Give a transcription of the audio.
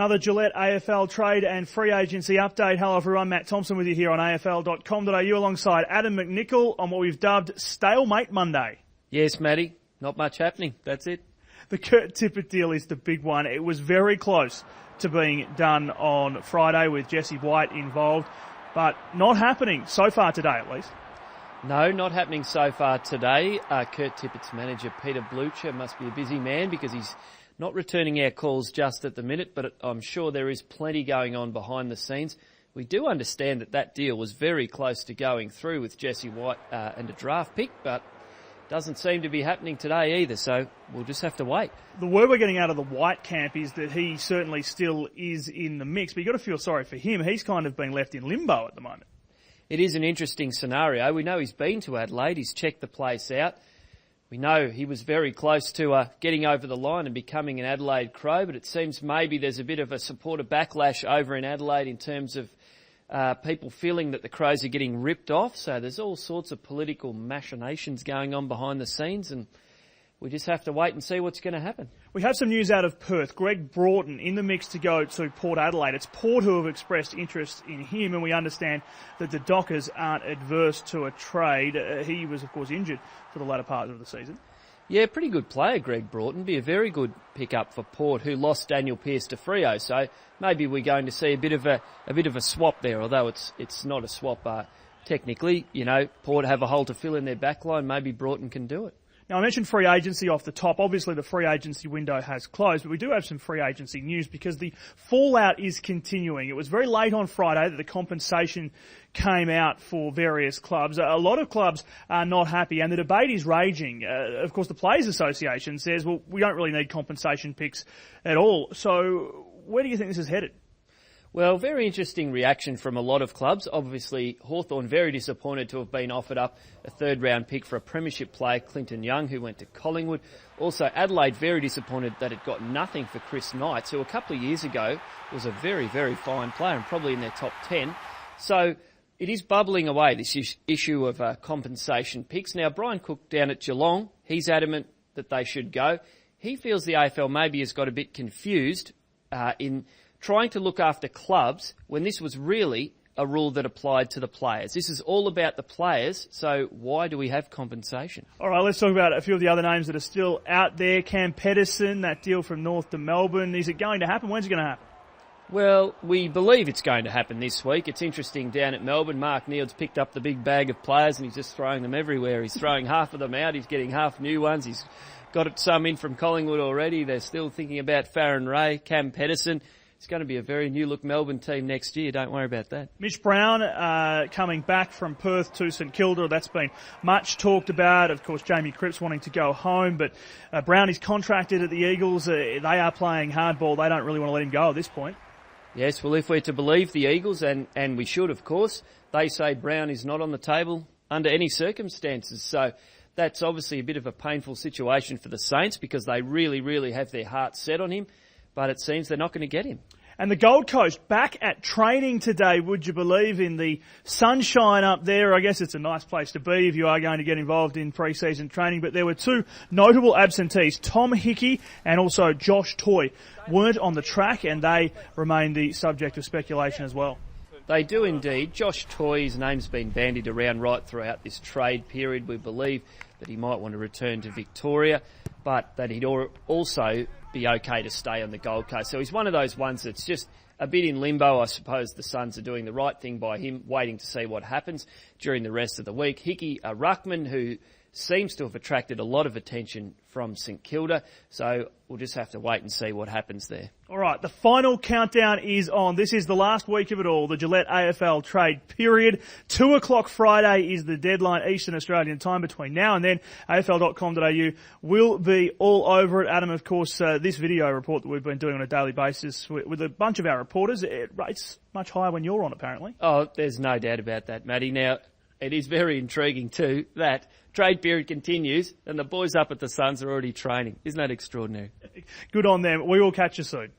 Another Gillette AFL trade and free agency update. Hello everyone, Matt Thompson with you here on AFL.com.au alongside Adam McNichol on what we've dubbed Stalemate Monday. Yes, Matty, not much happening, that's it. The Kurt Tippett deal is the big one. It was very close to being done on Friday with Jesse White involved, but not happening so far today at least. No, not happening so far today. Kurt Tippett's manager, Peter Blucher, must be a busy man because he's not returning our calls just at the minute, but I'm sure there is plenty going on behind the scenes. We do understand that deal was very close to going through with Jesse White and a draft pick, but doesn't seem to be happening today either, so we'll just have to wait. The word we're getting out of the White camp is that he certainly still is in the mix, but you've got to feel sorry for him. He's kind of been left in limbo at the moment. It is an interesting scenario. We know he's been to Adelaide, he's checked the place out. We know he was very close to getting over the line and becoming an Adelaide Crow, but it seems maybe there's a bit of a supporter backlash over in Adelaide in terms of people feeling that the Crows are getting ripped off. So there's all sorts of political machinations going on behind the scenes, and we just have to wait and see what's going to happen. We have some news out of Perth. Greg Broughton in the mix to go to Port Adelaide. It's Port who have expressed interest in him, and we understand that the Dockers aren't adverse to a trade. He was, of course, injured for the latter part of the season. Yeah, pretty good player, Greg Broughton. Be a very good pickup for Port, who lost Daniel Pearce to Freo. So maybe we're going to see a bit of a swap there, although it's not a swap technically. You know, Port have a hole to fill in their backline. Maybe Broughton can do it. Now, I mentioned free agency off the top. Obviously, the free agency window has closed, but we do have some free agency news because the fallout is continuing. It was very late on Friday that the compensation came out for various clubs. A lot of clubs are not happy, and the debate is raging. Of course, the Players Association says, well, we don't really need compensation picks at all. So where do you think this is headed? Well, very interesting reaction from a lot of clubs. Obviously, Hawthorn very disappointed to have been offered up a third-round pick for a premiership player, Clinton Young, who went to Collingwood. Also, Adelaide very disappointed that it got nothing for Chris Knights, who a couple of years ago was a very, very fine player and probably in their top 10. So it is bubbling away, this issue of compensation picks. Now, Brian Cook down at Geelong, he's adamant that they should go. He feels the AFL maybe has got a bit confused in trying to look after clubs when this was really a rule that applied to the players. This is all about the players, so why do we have compensation? All right, let's talk about a few of the other names that are still out there. Cam Pedersen, that deal from North to Melbourne. Is it going to happen? When's it going to happen? Well, we believe it's going to happen this week. It's interesting down at Melbourne. Mark Neild's picked up the big bag of players and he's just throwing them everywhere. He's throwing half of them out. He's getting half new ones. He's got some in from Collingwood already. They're still thinking about Farron Ray, Cam Pedersen. It's going to be a very new-look Melbourne team next year. Don't worry about that. Mitch Brown coming back from Perth to St Kilda. That's been much talked about. Of course, Jamie Cripps wanting to go home. But Brown is contracted at the Eagles. They are playing hardball. They don't really want to let him go at this point. Yes, well, if we're to believe the Eagles, and we should, of course, they say Brown is not on the table under any circumstances. So that's obviously a bit of a painful situation for the Saints because they really, really have their hearts set on him. But it seems they're not going to get him. And the Gold Coast back at training today, would you believe, in the sunshine up there. I guess it's a nice place to be if you are going to get involved in pre-season training. But there were two notable absentees, Tom Hickey and also Josh Toy, weren't on the track and they remain the subject of speculation as well. They do indeed. Josh Toy's name's been bandied around right throughout this trade period. We believe that he might want to return to Victoria, but that he'd also be okay to stay on the Gold Coast. So he's one of those ones that's just a bit in limbo. I suppose the Suns are doing the right thing by him, waiting to see what happens during the rest of the week. Hickey, a ruckman who seems to have attracted a lot of attention from St Kilda. So we'll just have to wait and see what happens there. All right, the final countdown is on. This is the last week of it all, the Gillette AFL trade period. 2 o'clock Friday is the deadline, Eastern Australian time. Between now and then, AFL.com.au will be all over it. Adam, of course, this video report that we've been doing on a daily basis with a bunch of our reporters, it rates much higher when you're on, apparently. Oh, there's no doubt about that, Matty. Now, it is very intriguing too that trade period continues and the boys up at the Suns are already training. Isn't that extraordinary? Good on them. We will catch you soon.